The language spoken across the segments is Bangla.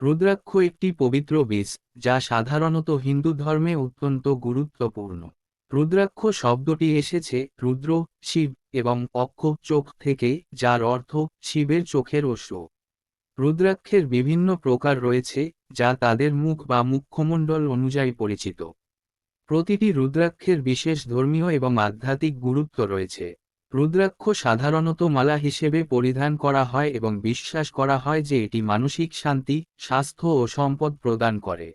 রুদ্রাক্ষ একটি পবিত্র বীজ, যা সাধারণত হিন্দু ধর্মে অত্যন্ত গুরুত্বপূর্ণ। রুদ্রাক্ষ শব্দটি এসেছে রুদ্র, শিব এবং অক্ষ, চোখ থেকে, যার অর্থ শিবের চোখের অশ্ব। রুদ্রাক্ষের বিভিন্ন প্রকার রয়েছে, যা তাদের মুখ বা মুখমণ্ডল অনুযায়ী পরিচিত। প্রতিটি রুদ্রাক্ষের বিশেষ ধর্মীয় এবং আধ্যাত্মিক গুরুত্ব রয়েছে। রুদ্রাক্ষ সাধারণত মালা হিসেবে পরিধান করা হয় এবং বিশ্বাস করা হয় যে এটি মানসিক শান্তি, স্বাস্থ্য ও সম্পদ প্রদান করে।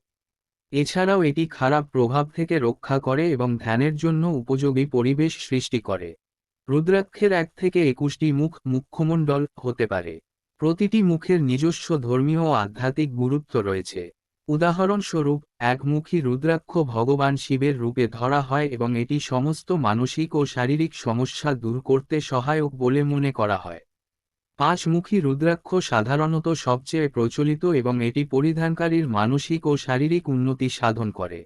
এছাড়াও এটি খারাপ প্রভাব থেকে রক্ষা করে এবং ধ্যানের জন্য উপযোগী পরিবেশ সৃষ্টি করে। রুদ্রাক্ষের 1 থেকে 21টি মুখমণ্ডল হতে পারে। প্রতিটি মুখের নিজস্ব ধর্মীয় ও আধ্যাত্মিক গুরুত্ব রয়েছে। উদাহরণস্বরূপ, একমুখী রুদ্রাক্ষ ভগবান শিবের রূপে ধরা হয় এবং এটি সমস্ত মানসিক ও শারীরিক সমস্যা দূর করতে সহায়ক বলে মনে করা হয়। 5মুখী রুদ্রাক্ষ সাধারণত সবচেয়ে প্রচলিত এবং এটি পরিধানকারীর মানসিক ও শারীরিক উন্নতি সাধন করে।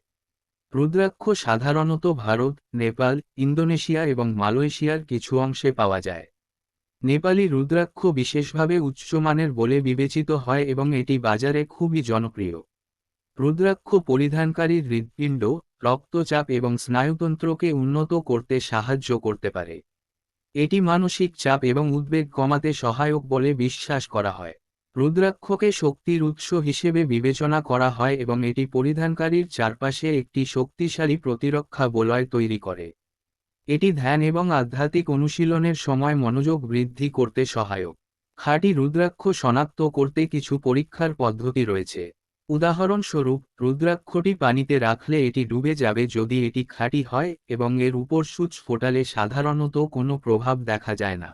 রুদ্রাক্ষ সাধারণত ভারত, নেপাল, ইন্দোনেশিয়া এবং মালয়েশিয়ার কিছু অংশে পাওয়া যায়। নেপালি রুদ্রাক্ষ বিশেষভাবে উচ্চমানের বলে বিবেচিত হয় এবং এটি বাজারে খুবই জনপ্রিয়। রুদ্রাক্ষ পরিধানকারীর হৃৎপিণ্ড, রক্তচাপ এবং স্নায়ুতন্ত্রকে উন্নত করতে সাহায্য করতে পারে। এটি মানসিক চাপ এবং উদ্বেগ কমাতে সহায়ক বলে বিশ্বাস করা হয়। রুদ্রাক্ষকে শক্তির উৎস হিসেবে বিবেচনা করা হয় এবং এটি পরিধানকারীর চারপাশে একটি শক্তিশালী প্রতিরক্ষা বলয় তৈরি করে। এটি ধ্যান এবং আধ্যাত্মিক অনুশীলনের সময় মনোযোগ বৃদ্ধি করতে সহায়ক। খাঁটি রুদ্রাক্ষ শনাক্ত করতে কিছু পরীক্ষার পদ্ধতি রয়েছে। উদাহরণস্বরূপ, রুদ্রাক্ষটি পানিতে রাখলে এটি ডুবে যাবে যদি এটি খাঁটি হয় এবং এর উপর সূচ ফোটালে সাধারণত কোনো প্রভাব দেখা যায় না।